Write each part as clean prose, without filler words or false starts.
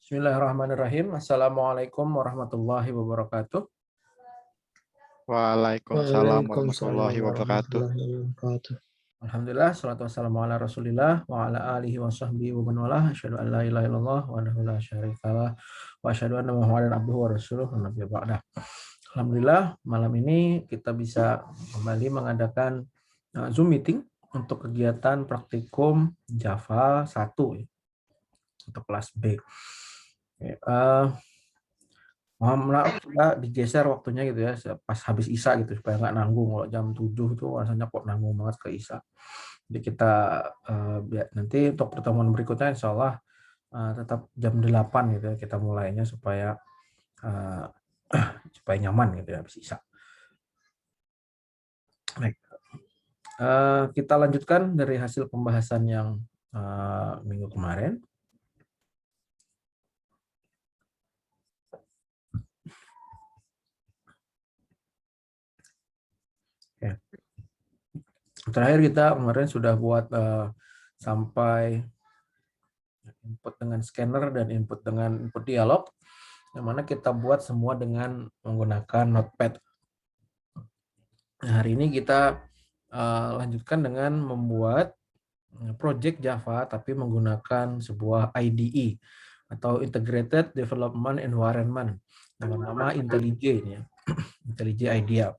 Bismillahirrahmanirrahim. Assalamualaikum warahmatullahi wabarakatuh. Waalaikumsalam Waalaikumsalam warahmatullahi wabarakatuh. warahmatullahi wabarakatuh. Alhamdulillah, salatu wassalamu ala rasulillah wa ala alihi wa sahbihi wa man walah. Asyhadu an la ilaha illallah wa la syarikalah wa asyhadu anna Muhammadan abduhu wa rasuluh wa nabiyyu ba'dah. Alhamdulillah, malam ini kita bisa kembali mengadakan Zoom meeting untuk kegiatan praktikum Java 1 untuk kelas B. Mohon maaf kita digeser waktunya gitu ya, pas habis Isya gitu supaya nggak nanggung. Kalau jam 7 itu rasanya kok nanggung banget ke Isya. Jadi kita nanti untuk pertemuan berikutnya insya Allah tetap jam 8 gitu ya kita mulainya supaya supaya nyaman gitu ya habis Isya. Baik. Kita lanjutkan dari hasil pembahasan yang minggu kemarin. Oke. Terakhir kita kemarin sudah buat sampai input dengan scanner dan input dengan input dialog, yang mana kita buat semua dengan menggunakan Notepad. Nah, hari ini kita lanjutkan dengan membuat project Java tapi menggunakan sebuah IDE atau Integrated Development Environment dengan nama IntelliJ ini ya. IntelliJ IDEA.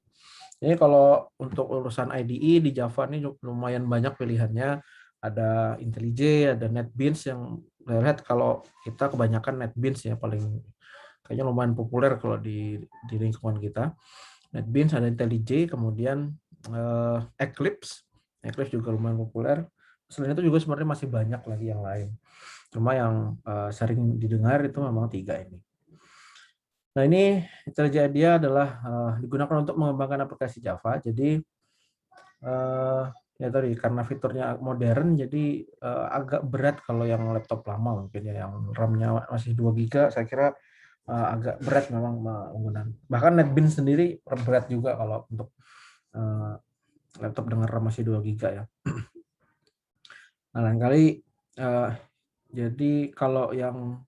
Jadi kalau untuk urusan IDE di Java ini lumayan banyak pilihannya. Ada IntelliJ, ada NetBeans yang saya lihat kalau kita kebanyakan NetBeans ya paling kayaknya lumayan populer kalau di lingkungan kita. NetBeans, ada IntelliJ, kemudian Eclipse. Eclipse juga lumayan populer. Selain itu juga sebenarnya masih banyak lagi yang lain. Cuma yang sering didengar itu memang 3 ini. Nah, ini IntelliJ IDEA adalah digunakan untuk mengembangkan aplikasi Java. Jadi ya tadi karena fiturnya modern, jadi agak berat kalau yang laptop lama mungkin ya, yang RAM-nya masih 2 GB, saya kira agak berat memang menggunakan. Bahkan NetBeans sendiri berat juga kalau untuk laptop dengan RAM masih 2 GB ya. Nah, lain kali jadi kalau yang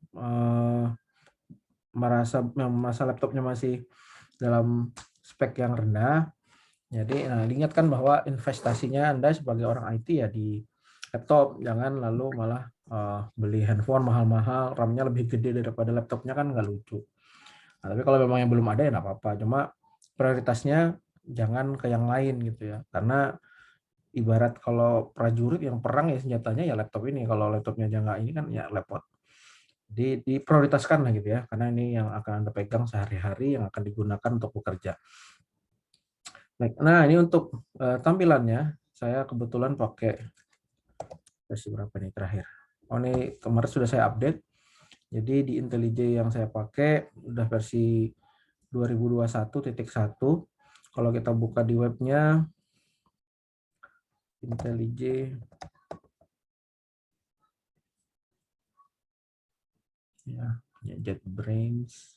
merasa laptopnya masih dalam spek yang rendah, jadi diingatkan bahwa investasinya Anda sebagai orang IT ya di laptop, jangan lalu malah beli handphone mahal-mahal, RAM-nya lebih gede daripada laptopnya, kan nggak lucu. Nah, tapi kalau memang yang belum ada ya nggak apa-apa, cuma prioritasnya jangan ke yang lain gitu ya, karena ibarat kalau prajurit yang perang ya senjatanya ya laptop ini, kalau laptopnya aja nggak ini kan ya laptop. Diprioritaskan lah gitu ya, karena ini yang akan Anda pegang sehari-hari, yang akan digunakan untuk bekerja. Baik, nah ini untuk tampilannya, saya kebetulan pakai versi berapa nih terakhir. Oh, ini kemarin sudah saya update. Jadi di IntelliJ yang saya pakai udah versi 2021.1. Kalau kita buka di webnya IntelliJ ya, JetBrains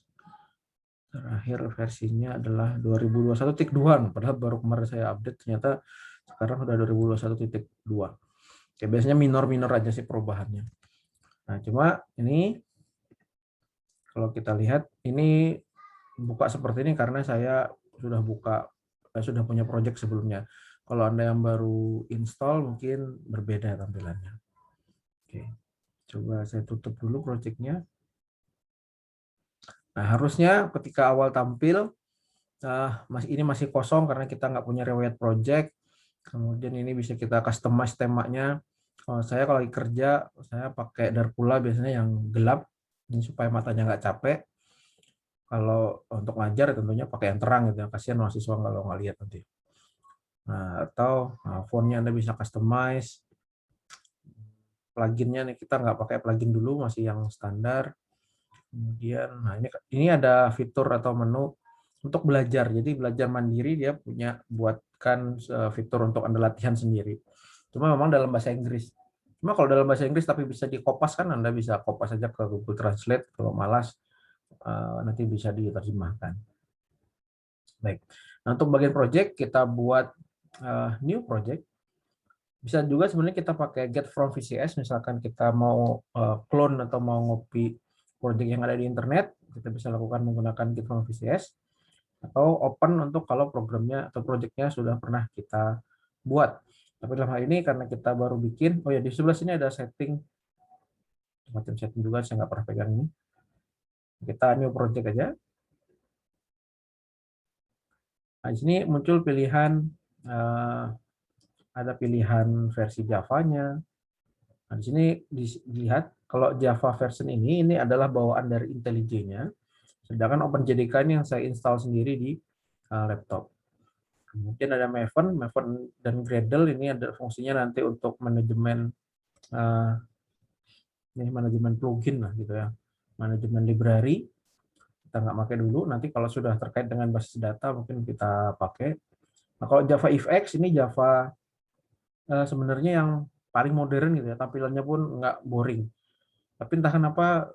terakhir versinya adalah 2021.2, padahal baru kemarin saya update, ternyata sekarang sudah 2021.2. Oke, biasanya minor-minor aja sih perubahannya. Nah, cuma ini kalau kita lihat ini buka seperti ini karena saya sudah sudah punya project sebelumnya. Kalau Anda yang baru install mungkin berbeda tampilannya. Oke, coba saya tutup dulu projectnya. Nah, harusnya ketika awal tampil ini masih kosong karena kita nggak punya riwayat project. Kemudian ini bisa kita customize temanya. Saya kalau lagi kerja, saya pakai Darkula biasanya yang gelap, ini supaya matanya nggak capek. Kalau untuk ngajar tentunya pakai yang terang gitu ya, kasihan mahasiswa kalau nggak lihat nanti. Nah, atau fontnya Anda bisa customize. Pluginnya nih kita nggak pakai plugin dulu, masih yang standar. Kemudian, nah ini ada fitur atau menu untuk belajar. Jadi belajar mandiri dia punya buatkan fitur untuk Anda latihan sendiri. Cuma memang dalam bahasa Inggris. Cuma kalau dalam bahasa Inggris tapi bisa dikopas kan, Anda bisa kopas saja ke Google Translate. Kalau malas nanti bisa diterjemahkan. Baik. Nah, untuk bagian project kita buat new project. Bisa juga sebenarnya kita pakai get from VCS, misalkan kita mau clone atau mau project yang ada di internet, kita bisa lakukan menggunakan Git from VCS, atau open untuk kalau programnya atau projectnya sudah pernah kita buat. Tapi dalam hal ini karena kita baru bikin, oh ya di sebelah sini ada setting, macam setting juga, saya nggak pernah pegang ini. Kita new project aja. Nah, di sini muncul pilihan, ada pilihan versi Java-nya. Nah, di sini dilihat kalau Java version ini adalah bawaan dari IntelliJ-nya, sedangkan OpenJDK ini yang saya install sendiri di laptop. Kemudian ada Maven dan Gradle, ini ada fungsinya nanti untuk manajemen manajemen plugin lah gitu ya, manajemen library. Kita nggak pakai dulu, nanti kalau sudah terkait dengan basis data mungkin kita pakai. Nah, kalau Java EveX ini Java sebenarnya yang paling modern gitu ya, tampilannya pun nggak boring. Tapi entah kenapa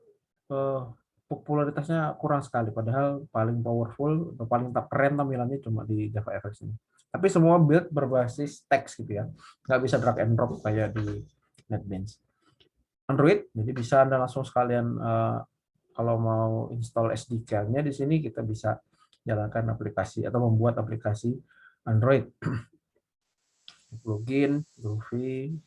popularitasnya kurang sekali, padahal paling powerful atau paling keren tampilannya cuma di Java EveX ini. Tapi semua build berbasis teks gitu ya, nggak bisa drag and drop kayak di NetBeans. Android, jadi bisa Anda langsung sekalian kalau mau install SDK-nya di sini kita bisa jalankan aplikasi atau membuat aplikasi Android. Plugin, Groovy,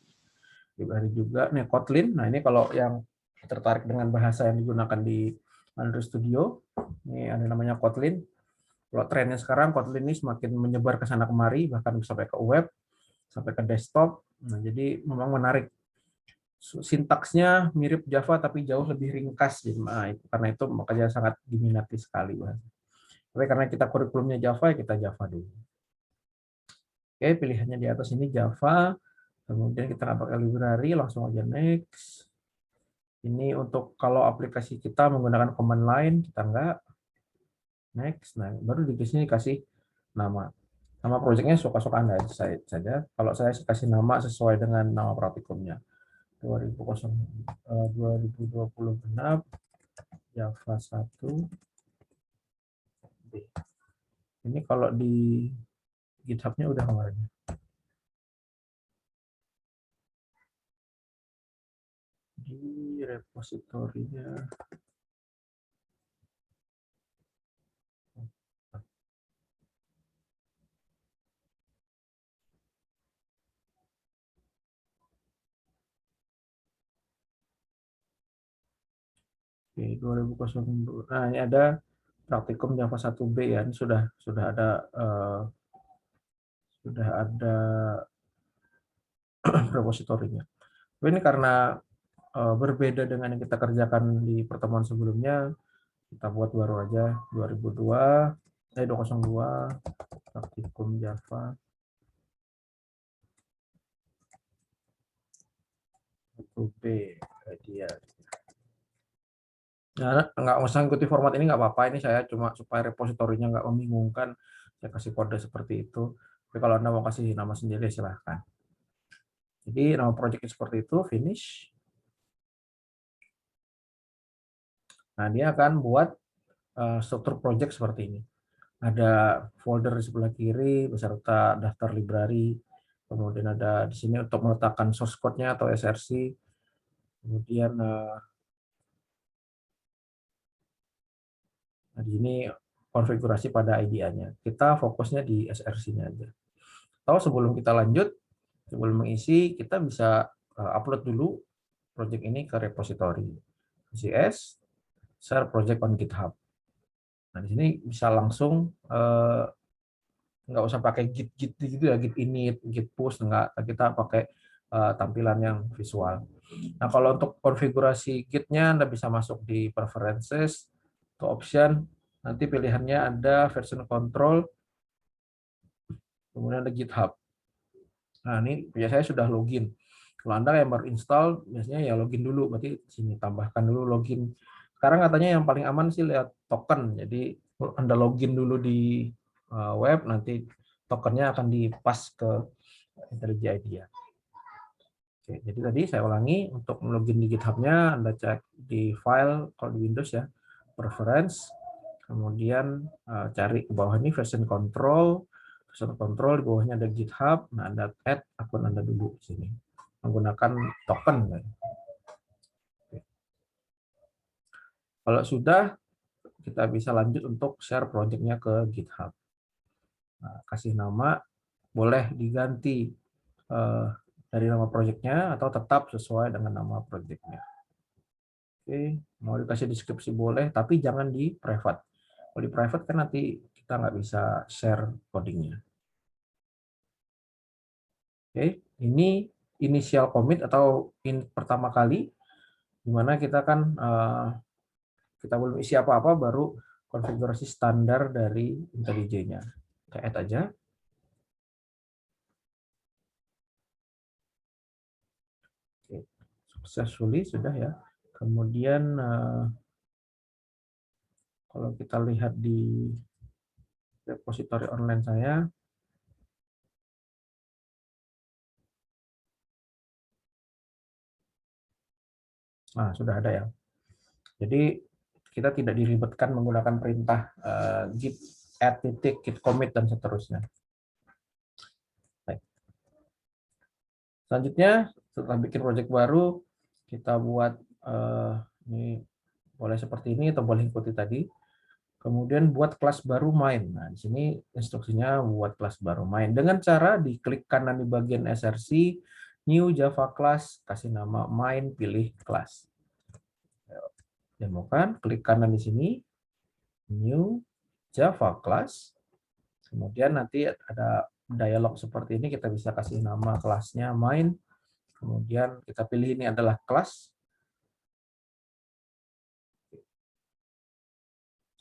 library juga. Nih Kotlin. Nah ini kalau yang tertarik dengan bahasa yang digunakan di Android Studio, ini ada namanya Kotlin. Kalau trennya sekarang Kotlin ini semakin menyebar ke sana kemari, bahkan sampai ke web, sampai ke desktop. Nah jadi memang menarik. Sintaksnya mirip Java tapi jauh lebih ringkas. Nah, karena itu makanya sangat diminati sekali. Tapi karena kita kurikulumnya Java, ya kita Java dulu. Oke, pilihannya di atas ini Java. Kemudian kita nggak pakai library, langsung aja next. Ini untuk kalau aplikasi kita menggunakan command line, kita nggak. Next. Nah, baru di sini kasih nama. Nama projectnya suka-suka Anda saja. Kalau saya kasih nama sesuai dengan nama praktikumnya. 2020 genap Java 1 B. Ini kalau di GitHub-nya udah kemarin. Di repositorinya. Oke, 2002. Nah, ini ada praktikum Java 1B ya. Ini sudah ada repositorinya. Tapi ini karena berbeda dengan yang kita kerjakan di pertemuan sebelumnya, kita buat baru aja 202 praktikum Java 1B dia. Nah, nggak usah ikuti format ini nggak apa-apa, ini saya cuma supaya repositorinya nggak membingungkan, saya kasih kode seperti itu. Tapi kalau Anda mau kasih nama sendiri silahkan. Jadi nama project seperti itu, finish. Nah, dia akan buat struktur project seperti ini. Ada folder di sebelah kiri beserta daftar library. Kemudian ada di sini untuk meletakkan source code-nya atau SRC. Kemudian di sini konfigurasi pada IDE-nya. Kita fokusnya di SRC-nya aja. Atau sebelum kita lanjut, sebelum mengisi, kita bisa upload dulu project ini ke repository. VCS, share project on GitHub. Nah, di sini bisa langsung nggak usah pakai git gitu ya, git init, git push, nggak, kita pakai tampilan yang visual. Nah, kalau untuk konfigurasi gitnya Anda bisa masuk di preferences, ke option, nanti pilihannya ada version control, kemudian ada GitHub. Nah, ini biasanya sudah login. Kalau Anda yang baru install, biasanya ya login dulu, berarti sini tambahkan dulu login. Sekarang katanya yang paling aman sih lihat token, jadi Anda login dulu di web, nanti tokennya akan dipas ke IntelliJ IDEA. Oke, jadi tadi saya ulangi, untuk login di GitHub-nya Anda cek di file, kalau di Windows ya, preference, kemudian cari ke bawah ini version control, di bawahnya ada GitHub, nah Anda add akun Anda dulu di sini menggunakan token. Kalau sudah, kita bisa lanjut untuk share project-nya ke GitHub. Nah, kasih nama, boleh diganti dari nama project-nya atau tetap sesuai dengan nama project-nya. Oke, mau dikasih deskripsi boleh, tapi jangan di private. Kalau di private kan nanti kita nggak bisa share codingnya. Oke, ini initial commit atau pertama kali, di mana kita kan kita belum isi apa-apa, baru konfigurasi standar dari IntelliJ-nya. Kita add aja. Oke, successfully sudah ya. Kemudian kalau kita lihat di repository online saya, nah sudah ada ya. Jadi kita tidak diribetkan menggunakan perintah git add titik git commit dan seterusnya. Baik. Selanjutnya setelah bikin project baru, kita buat ini boleh seperti ini atau boleh ikuti tadi. Kemudian buat kelas baru main. Nah, di sini instruksinya buat kelas baru main dengan cara diklik kanan di bagian src, new Java class, kasih nama main, pilih kelas. Demokan, klik kanan di sini, new Java class. Kemudian nanti ada dialog seperti ini, kita bisa kasih nama kelasnya main. Kemudian kita pilih ini adalah kelas.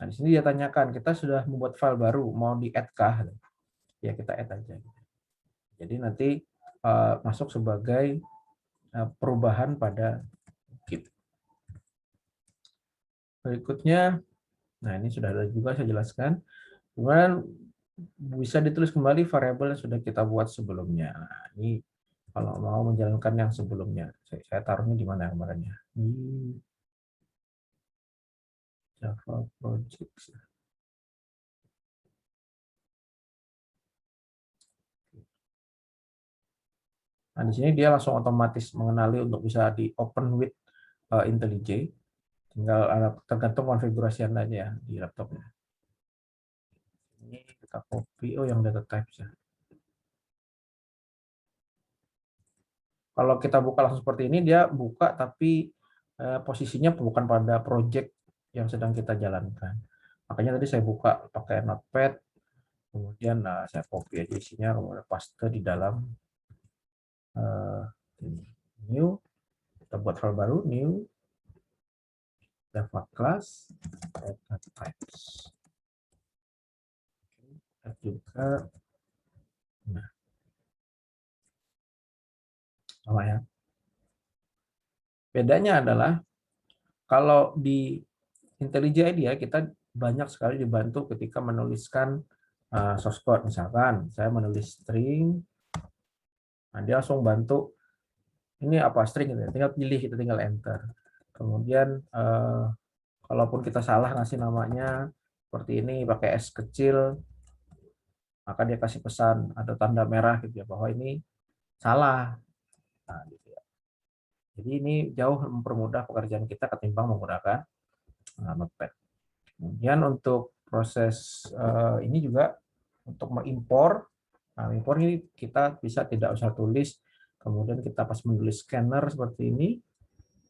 Nah, di sini dia tanyakan, kita sudah membuat file baru, mau di-add kah? Ya, kita add aja. Jadi nanti masuk sebagai perubahan pada Git. Berikutnya, nah ini sudah ada juga saya jelaskan. Kemudian bisa ditulis kembali variabel yang sudah kita buat sebelumnya. Nah, ini kalau mau menjalankan yang sebelumnya, saya taruhnya di mana kemarinnya? Di Java Projects. Nah, di sini dia langsung otomatis mengenali untuk bisa di open with IntelliJ. Tinggal tergantung konfigurasi Anda aja ya di laptopnya. Ini kita copy, yang data types ya. Kalau kita buka langsung seperti ini, dia buka tapi posisinya bukan pada project yang sedang kita jalankan. Makanya tadi saya buka pakai Notepad, kemudian saya copy aja isinya, kemudian paste di dalam new, kita buat file baru, new Java class, data types. Juga, nah, sama ya. Bedanya adalah kalau di IntelliJ IDEA kita banyak sekali dibantu ketika menuliskan source code. Misalkan saya menulis string, nah dia langsung bantu ini apa string gitu ya, tinggal pilih, kita tinggal enter. Kemudian kalaupun kita salah ngasih namanya seperti ini pakai S kecil, maka dia kasih pesan ada tanda merah gitu ya bahwa ini salah. Nah, gitu ya. Jadi ini jauh mempermudah pekerjaan kita ketimbang menggunakan Notepad. Kemudian untuk proses ini juga untuk mengimpor. Nah, impor ini kita bisa tidak usah tulis, kemudian kita pas menulis scanner seperti ini,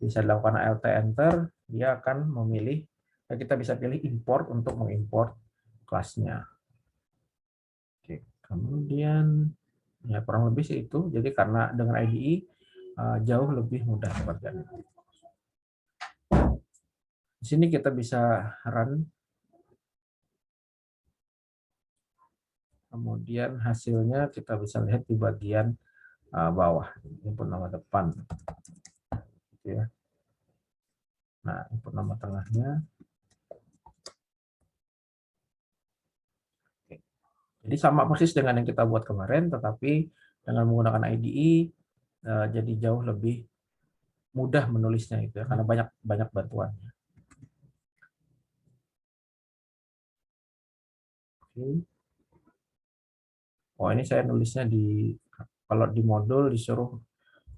bisa dilakukan Alt Enter, dia akan memilih, kita bisa pilih import untuk mengimport kelasnya. Oke, kemudian ya kurang lebih sih itu. Jadi karena dengan IDE jauh lebih mudah pekerjaan. Di sini kita bisa run. Kemudian hasilnya kita bisa lihat di bagian bawah, input nama depan. Gitu ya. Nah, input nama tengahnya. Oke. Jadi sama persis dengan yang kita buat kemarin, tetapi dengan menggunakan IDE jadi jauh lebih mudah menulisnya itu ya, karena banyak bantuannya. Oke. Oh, ini saya nulisnya kalau di modul disuruh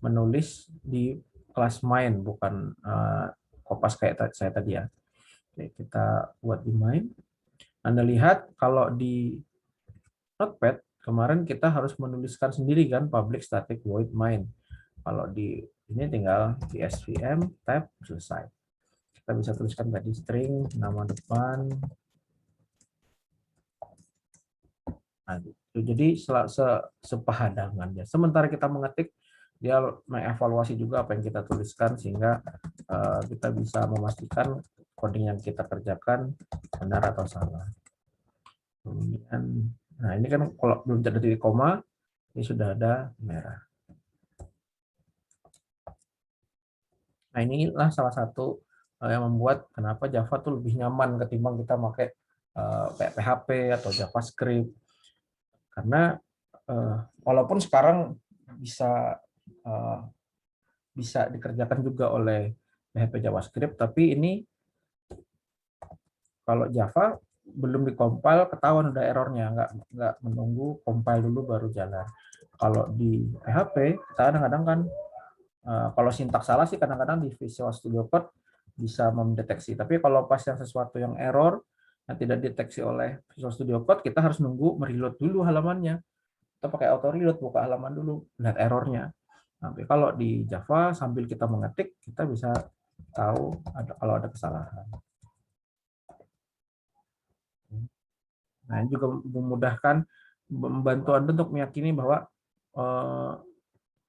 menulis di kelas main, bukan kopas kayak saya tadi ya. Oke, kita buat di main. Anda lihat kalau di Notepad kemarin kita harus menuliskan sendiri kan public static void main. Kalau di ini tinggal di svm tab selesai. Kita bisa tuliskan tadi string nama depan. Nah, gitu. Jadi sepahadangan ya. Sementara kita mengetik, dia mengevaluasi juga apa yang kita tuliskan sehingga kita bisa memastikan coding yang kita kerjakan benar atau salah. Kemudian, nah ini kan kalau belum ada titik koma, ini sudah ada merah. Nah inilah salah satu yang membuat kenapa Java tuh lebih nyaman ketimbang kita pakai kayak PHP atau JavaScript. Karena walaupun sekarang bisa bisa dikerjakan juga oleh PHP JavaScript, tapi ini kalau Java belum dikompil ketahuan udah errornya, nggak menunggu compile dulu baru jalan. Kalau di PHP kadang-kadang kan kalau sintaks salah sih kadang-kadang di Visual Studio Code bisa mendeteksi, tapi kalau pas yang sesuatu yang error yang tidak deteksi oleh Visual Studio Code, kita harus nunggu mereload dulu halamannya. Kita pakai auto reload, buka halaman dulu, lihat errornya. Tapi kalau di Java sambil kita mengetik, kita bisa tahu kalau ada kesalahan. Nah, ini juga memudahkan, membantu Anda untuk meyakini bahwa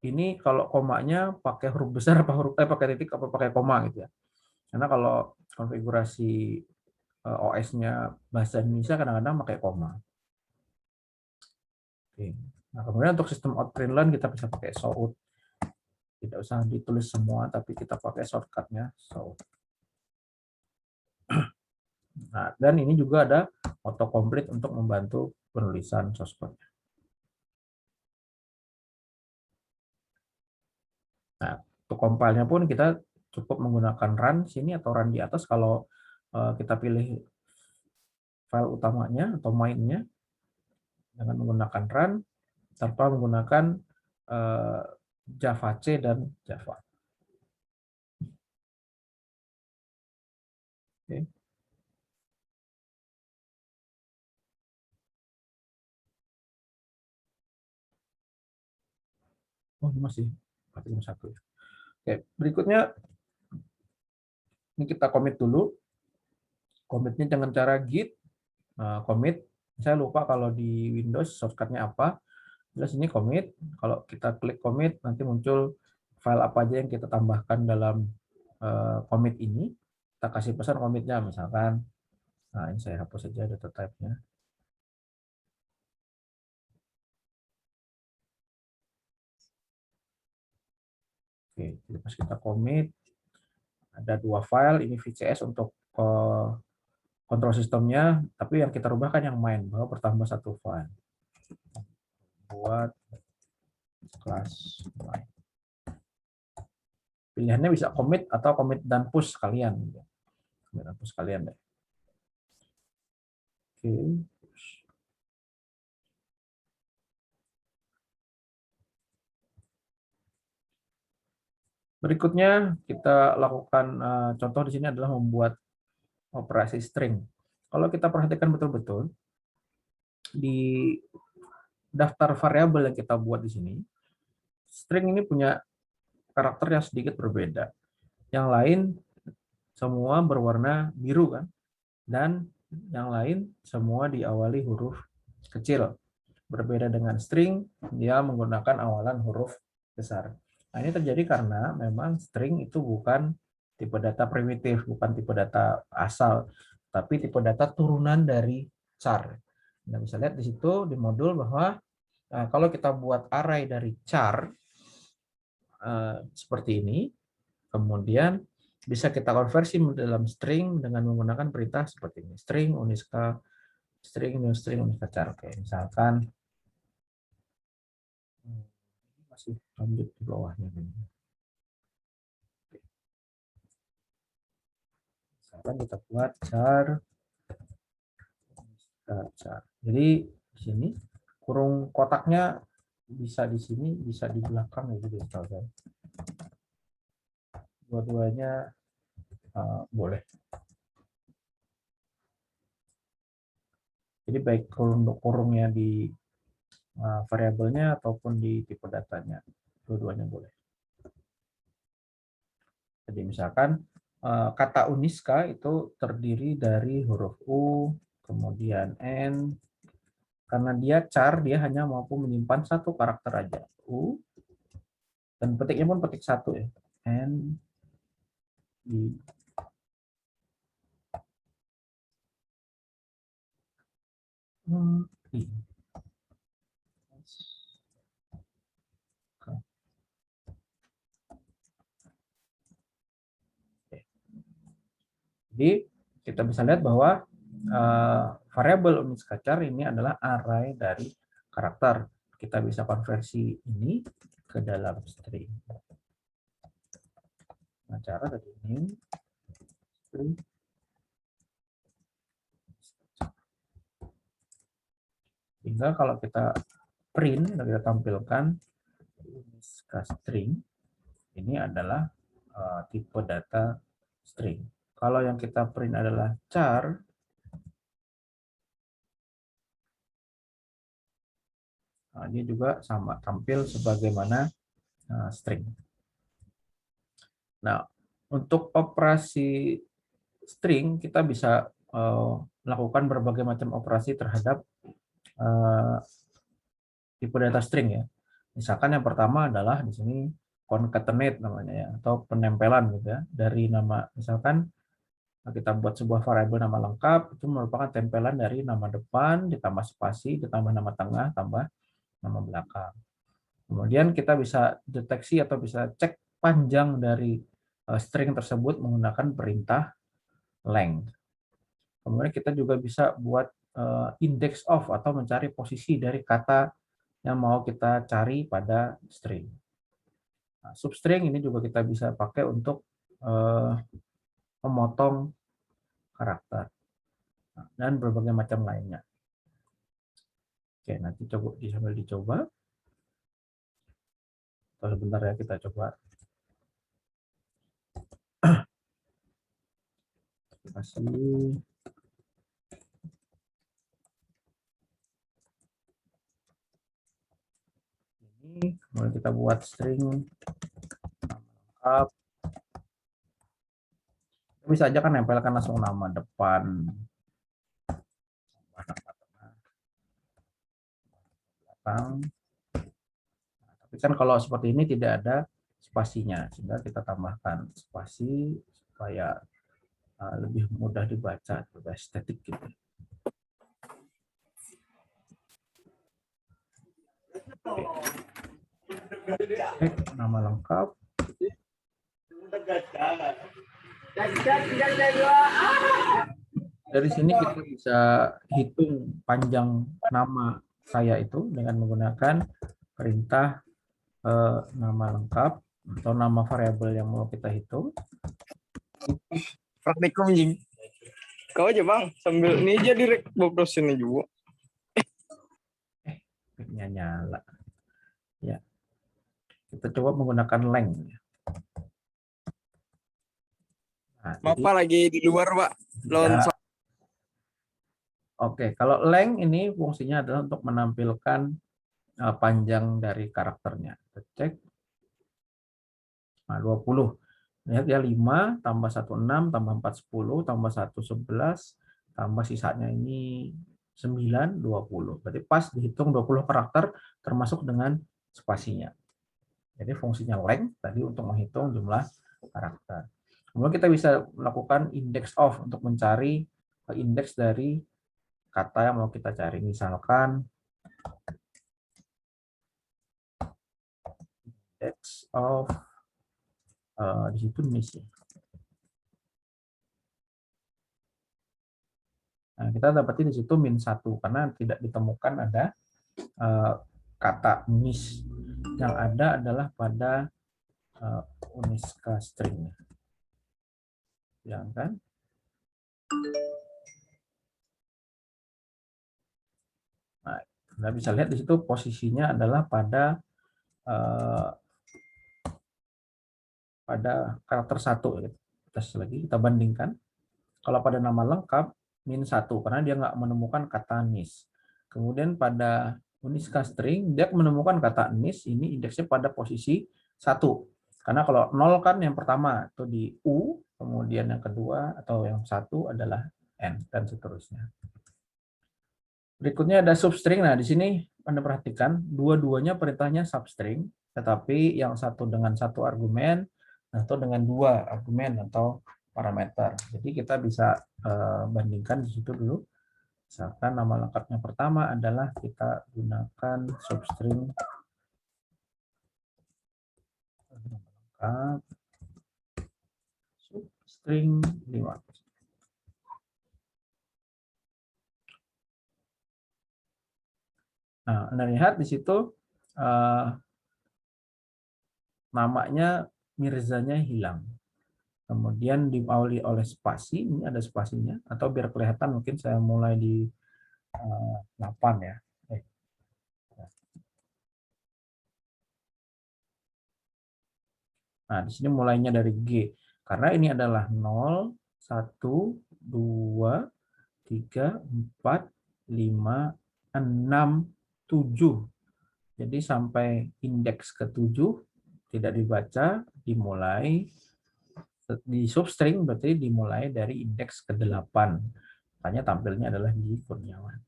ini kalau komanya pakai huruf besar apa pakai titik apa pakai koma gitu ya. Karena kalau konfigurasi OS-nya bahasa Indonesia kadang-kadang pakai koma. Oke. Nah, kemudian untuk sistem out print learn kita bisa pakai shout. Tidak usah ditulis semua, tapi kita pakai shortcut-nya shout. Nah, dan ini juga ada autocomplete untuk membantu penulisan source code. Nah, untuk compile-nya pun kita cukup menggunakan run sini atau run di atas kalau kita pilih file utamanya atau main-nya dengan menggunakan run tanpa menggunakan Java C dan Java. Oke. Oh, ini masih 451. Oke, berikutnya ini kita commit dulu. Commitnya dengan cara git commit. Saya lupa kalau di Windows shortcut-nya apa. Terus ini commit. Kalau kita klik commit, nanti muncul file apa aja yang kita tambahkan dalam commit ini. Kita kasih pesan commitnya, misalkan. Nah, ini saya hapus saja data type-nya. Oke, jadi pas kita commit, ada dua file, ini VCS untuk kontrol sistemnya, tapi yang kita rubah kan yang main, bahwa bertambah satu file. Buat kelas main. Pilihannya bisa commit atau commit dan push sekalian. Commit dan push sekalian deh. Oke. Berikutnya kita lakukan contoh di sini adalah membuat operasi string. Kalau kita perhatikan betul-betul di daftar variabel yang kita buat di sini, string ini punya karakter yang sedikit berbeda. Yang lain semua berwarna biru kan, dan yang lain semua diawali huruf kecil. Berbeda dengan string, dia menggunakan awalan huruf besar. Nah, ini terjadi karena memang string itu bukan tipe data primitif, bukan tipe data asal, tapi tipe data turunan dari char. Anda bisa lihat di situ di modul bahwa kalau kita buat array dari char seperti ini, kemudian bisa kita konversi dalam string dengan menggunakan perintah seperti ini. String uniska string new string uniska char. Oke, misalkan masih lanjut di bawahnya. Misalkan kita buat char. Jadi di sini kurung kotaknya bisa di sini, bisa di belakang ya, gitu misalkan. Dua-duanya boleh. Jadi baik kurungnya di variabelnya ataupun di tipe datanya, dua-duanya boleh. Jadi misalkan kata Uniska itu terdiri dari huruf U, kemudian N, karena dia char, dia hanya mampu menyimpan satu karakter aja, U, dan petiknya pun petik satu ya, N, I, I. Jadi kita bisa lihat bahwa variabel Uniska char ini adalah array dari karakter. Kita bisa konversi ini ke dalam string. Nah, cara tadi ini string. Sehingga kalau kita print dan kita tampilkan Uniska string, ini adalah tipe data string. Kalau yang kita print adalah char, dia juga sama tampil sebagaimana string. Nah, untuk operasi string kita bisa melakukan berbagai macam operasi terhadap tipe data string ya. Misalkan yang pertama adalah di sini concatenate namanya ya, atau penempelan gitu ya, dari nama, misalkan kita buat sebuah variabel nama lengkap, itu merupakan tempelan dari nama depan, ditambah spasi, ditambah nama tengah, tambah nama belakang. Kemudian kita bisa deteksi atau bisa cek panjang dari string tersebut menggunakan perintah length. Kemudian kita juga bisa buat index of atau mencari posisi dari kata yang mau kita cari pada string. Nah, substring ini juga kita bisa pakai untuk memotong karakter dan berbagai macam lainnya. Oke, nanti coba sambil dicoba. Atau sebentar ya, kita coba. Kasih. Ini kemudian kita buat string lengkap. Bisa aja kan nempelkan langsung nama depan, nama tengah, belakang. Nah, tapi kan kalau seperti ini tidak ada spasinya, sehingga kita tambahkan spasi supaya lebih mudah dibaca, lebih estetik gitu. Oke, nama lengkap. Dari sini kita bisa hitung panjang nama saya itu dengan menggunakan perintah nama lengkap atau nama variabel yang mau kita hitung. Praktikum Jing. Kau aja bang, sambil ini aja direct bobros ini juga. Mic-nya nyala. Ya. Kita coba menggunakan length. Nah, Apa lagi di luar pak? Ya. Oke, kalau length ini fungsinya adalah untuk menampilkan panjang dari karakternya. Kita cek. Nah, 20. Lihat ya, 5 tambah 1 6 tambah 4 10 tambah 1 11 tambah sisanya ini 9 20. Berarti pas dihitung 20 karakter termasuk dengan spasinya. Jadi fungsinya length tadi untuk menghitung jumlah karakter. Kemudian kita bisa melakukan index of untuk mencari indeks dari kata yang mau kita cari. Misalkan index of di situ miss ya. Nah, kita dapatin di situ -1 karena tidak ditemukan ada kata miss. Yang ada adalah pada Uniska string. Ya kan? Nah, kita bisa lihat di situ posisinya adalah pada karakter 1. Tes lagi, kita bandingkan. Kalau pada nama lengkap, -1 karena dia nggak menemukan kata nis. Kemudian pada Uniska string dia menemukan kata nis, ini indeksnya pada posisi 1. Karena kalau 0 kan yang pertama itu di U, kemudian yang kedua atau yang 1 adalah N dan seterusnya. Berikutnya ada substring. Nah, di sini Anda perhatikan dua-duanya perintahnya substring, tetapi yang satu dengan satu argumen atau dengan 2 argumen atau parameter. Jadi kita bisa bandingkan di situ dulu. Misalkan nama lengkapnya pertama adalah kita gunakan substring lengkap substring 5. Nah, Anda lihat di situ namanya Mirzanya hilang. Kemudian diawali oleh spasi, ini ada spasinya, atau biar kelihatan mungkin saya mulai di 8 ya. Nah, di sini mulainya dari G. Karena ini adalah 0, 1, 2, 3, 4, 5, 6, 7. Jadi sampai indeks ke-7 tidak dibaca, dimulai di substring berarti dimulai dari indeks ke-8. Makanya tampilnya adalah G Kurniawan.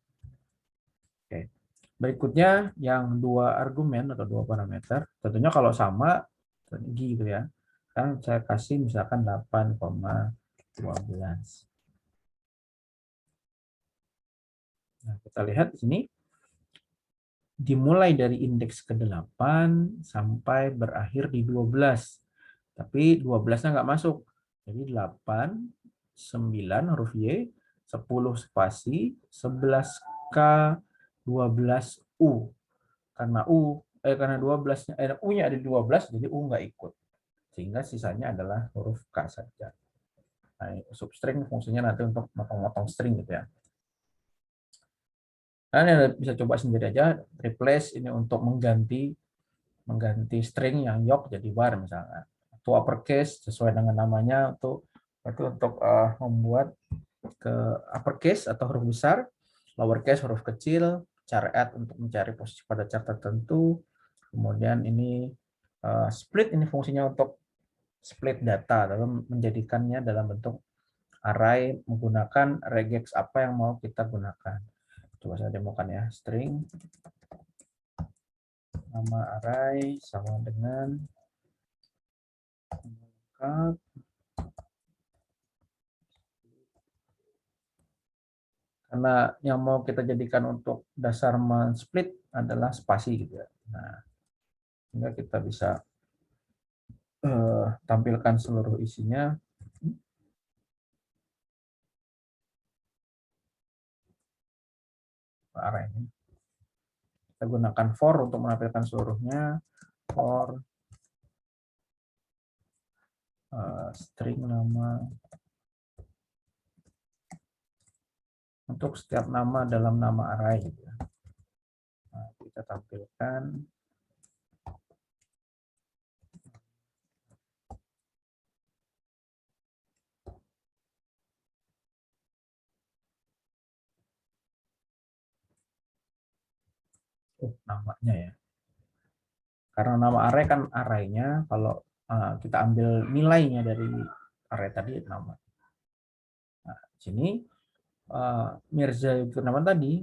Oke. Berikutnya yang 2 argumen atau 2 parameter, tentunya kalau sama G gitu ya. Kan saya kasih misalkan 8,12. Nah, kita lihat di sini dimulai dari indeks ke-8 sampai berakhir di 12. Tapi 12-nya nggak masuk. Jadi 8, 9 huruf Y, 10 spasi, 11K, 12 U. Karena karena 12-nya U-nya ada di 12, jadi U nggak ikut. Sehingga sisanya adalah huruf K saja. Nah, substring fungsinya nanti untuk motong-motong string gitu ya. Anda bisa coba sendiri aja, replace ini untuk mengganti string yang yok jadi var misalnya. Itu uppercase sesuai dengan namanya itu untuk membuat ke uppercase atau huruf besar, lowercase huruf kecil, char add untuk mencari posisi pada char tertentu. Kemudian ini split, ini fungsinya untuk split data atau menjadikannya dalam bentuk array menggunakan regex apa yang mau kita gunakan. Coba saya demokan ya, string nama array sama dengan lengkap karena yang mau kita jadikan untuk dasar men-split adalah spasi gitu ya. Nah, sehingga kita bisa tampilkan seluruh isinya. Array ini. Kita gunakan for untuk menampilkan seluruhnya. For string nama untuk setiap nama dalam nama array gitu ya. Nah, kita tampilkan namanya ya. Karena nama array kan arraynya, kalau kita ambil nilainya dari array tadi nama. Nah, di sini Mirza Kurniawan tadi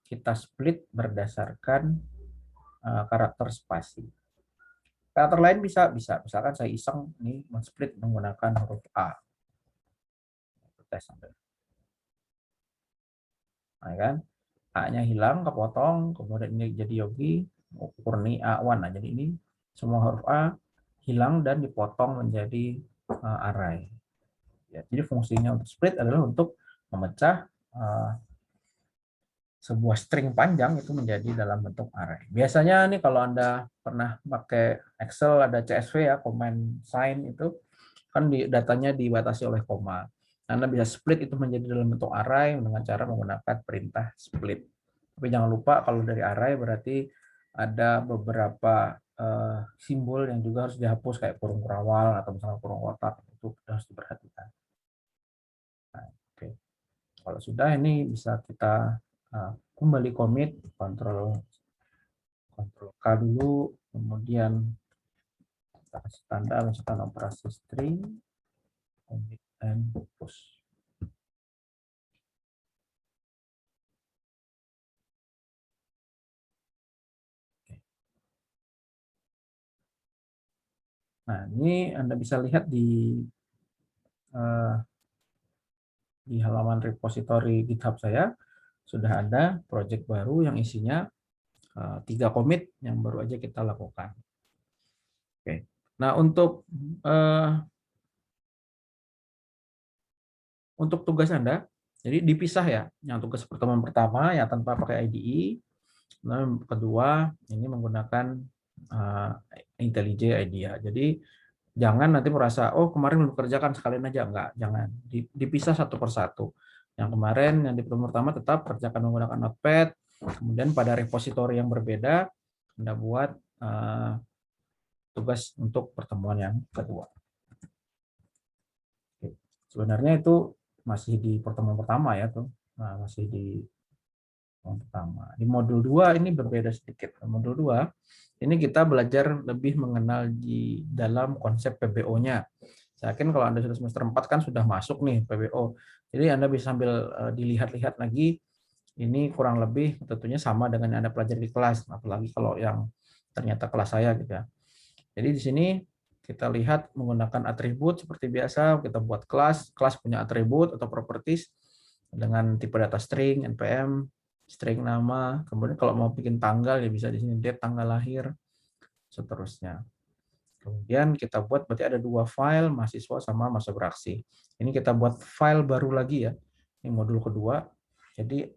kita split berdasarkan karakter spasi. Karakter lain bisa, misalkan saya iseng nih men-split menggunakan huruf A. Tes sampai. Nah, kan? A-nya hilang, kepotong, kemudian ini jadi Yogi, Kurni A1. Nah, jadi ini semua huruf A hilang dan dipotong menjadi array. Ya, jadi fungsinya untuk split adalah untuk memecah sebuah string panjang itu menjadi dalam bentuk array. Biasanya nih kalau Anda pernah pakai Excel ada CSV ya, command sign itu kan datanya dibatasi oleh koma. Anda bisa split itu menjadi dalam bentuk array dengan cara menggunakan perintah split. Tapi jangan lupa kalau dari array berarti ada beberapa simbol yang juga harus dihapus kayak kurung kurawal atau misalnya kurung kotak, itu harus diperhatikan. Nah, oke. Kalau sudah, ini bisa kita kembali commit, Ctrl K dulu, kemudian kita kasih tanda misalkan operasi string, commit and push. Nah, ini Anda bisa lihat di halaman repository GitHub saya, sudah ada project baru yang isinya 3 commit yang baru aja kita lakukan. Oke. Nah, untuk tugas Anda, jadi dipisah ya. Yang tugas pertemuan pertama ya tanpa pakai IDE. Nah, kedua ini menggunakan IntelliJ IDEA. Jadi jangan nanti merasa, oh kemarin belum kerjakan sekalian aja. Enggak, jangan. Dipisah satu persatu. Yang kemarin, yang di pertemuan pertama tetap kerjakan menggunakan Notepad. Kemudian pada repositori yang berbeda, Anda buat tugas untuk pertemuan yang kedua. Sebenarnya itu masih di pertemuan pertama ya tuh. Nah, masih di pertemuan pertama. Di modul 2 ini berbeda sedikit. Modul 2 ini kita belajar lebih mengenal di dalam konsep PBO-nya. Saya yakin kalau Anda sudah semester 4 kan sudah masuk nih PBO. Jadi Anda bisa sambil dilihat-lihat lagi, ini kurang lebih tentunya sama dengan yang Anda pelajari di kelas, apalagi kalau yang ternyata kelas saya gitu ya. Jadi di sini kita lihat menggunakan atribut seperti biasa, kita buat kelas punya atribut atau properties dengan tipe data string, npm, string nama, kemudian kalau mau bikin tanggal ya bisa di sini date tanggal lahir, seterusnya. Kemudian kita buat berarti ada 2 file, mahasiswa sama masa beraksi. Ini kita buat file baru lagi ya, ini modul kedua. Jadi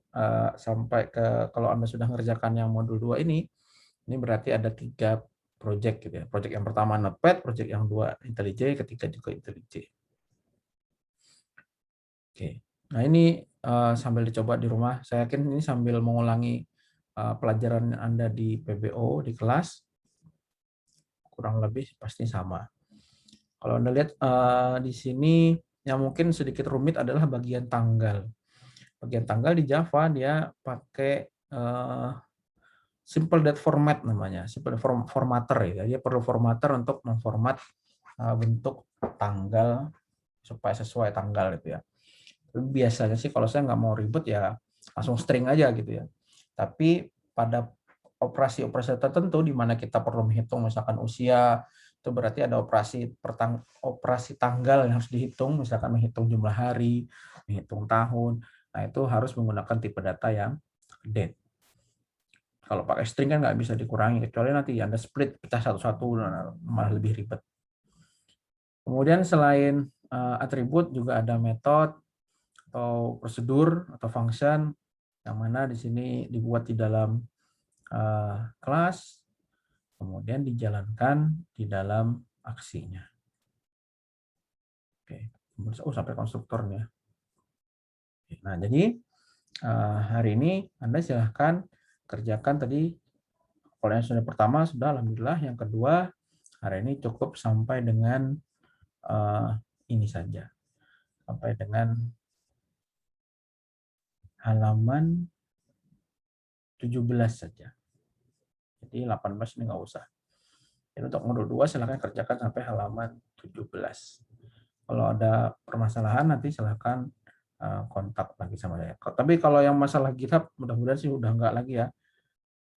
sampai ke kalau Anda sudah mengerjakan yang modul 2 ini berarti ada 3 project gitu ya. Project yang pertama Notepad, project yang 2 IntelliJ, ketiga juga IntelliJ. Oke. Nah, ini sambil dicoba di rumah. Saya yakin ini sambil mengulangi pelajaran Anda di PBO di kelas. Kurang lebih pasti sama. Kalau Anda lihat di sini yang mungkin sedikit rumit adalah bagian tanggal. Bagian tanggal di Java dia pakai simple date format namanya, simple formatter ya. Dia perlu formatter untuk memformat bentuk tanggal supaya sesuai tanggal gitu ya. Biasanya sih kalau saya nggak mau ribet ya langsung string aja gitu ya. Tapi pada operasi-operasi tertentu di mana kita perlu menghitung misalkan usia, itu berarti ada operasi tanggal yang harus dihitung, misalkan menghitung jumlah hari, menghitung tahun. Nah, itu harus menggunakan tipe data yang date. Kalau pakai string kan nggak bisa dikurangi, kecuali nanti Anda split, pecah satu-satu, malah lebih ribet. Kemudian selain atribut juga ada metode atau prosedur atau function, yang mana di sini dibuat di dalam kelas, kemudian dijalankan di dalam aksinya. Oke, sampai konstruktornya. Nah, jadi hari ini Anda silahkan kerjakan tadi. Kalau yang sudah pertama sudah, alhamdulillah. Yang kedua, hari ini cukup sampai dengan ini saja. Sampai dengan halaman 17 saja. Jadi 18 ini nggak usah. Jadi untuk modul 2 silahkan kerjakan sampai halaman 17. Kalau ada permasalahan nanti silahkan kontak lagi sama saya. Tapi kalau yang masalah GitHub mudah-mudahan sih udah nggak lagi ya.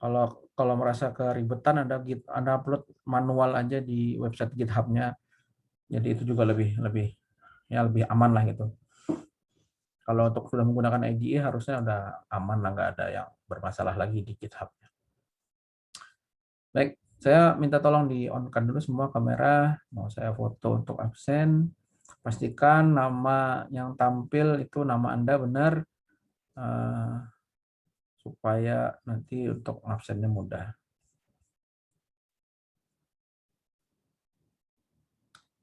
Kalau merasa keribetan Anda upload manual aja di website GitHub-nya. Jadi itu juga lebih aman lah gitu. Kalau untuk sudah menggunakan IDE harusnya udah aman lah, nggak ada yang bermasalah lagi di GitHub-nya. Baik, saya minta tolong di-on-kan dulu semua kamera. Mau saya foto untuk absen. Pastikan nama yang tampil itu nama Anda benar, supaya nanti untuk absennya mudah.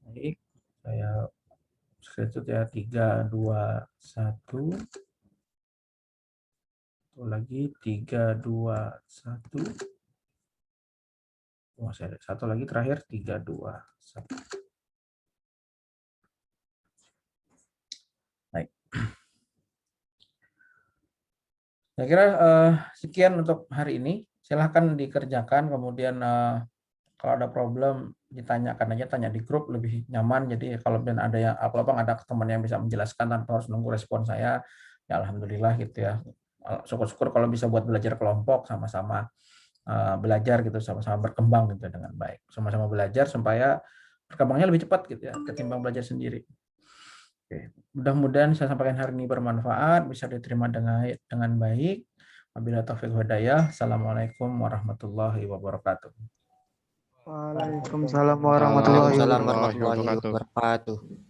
Baik, saya screenshot ya, 3, 2, 1. Satu lagi, 3, 2, 1. Oh, satu lagi terakhir, 3, 2, 1. Baik. Saya kira sekian untuk hari ini. Silahkan dikerjakan, kemudian kalau ada problem ditanyakan aja, tanya di grup lebih nyaman. Jadi kalau ada yang ada teman yang bisa menjelaskan tanpa harus nunggu respon saya, ya alhamdulillah gitu ya. Syukur-syukur kalau bisa buat belajar kelompok sama-sama belajar gitu, sama-sama berkembang gitu dengan baik. Sama-sama belajar supaya perkembangannya lebih cepat gitu ya ketimbang belajar sendiri. Oke. Mudah-mudahan saya sampaikan hari ini bermanfaat, bisa diterima dengan baik. Wabillahi taufiq wal hidayah. Assalamualaikum warahmatullahi wabarakatuh. Waalaikumsalam warahmatullahi Waalaikumsalam wabarakatuh. warahmatullahi wabarakatuh.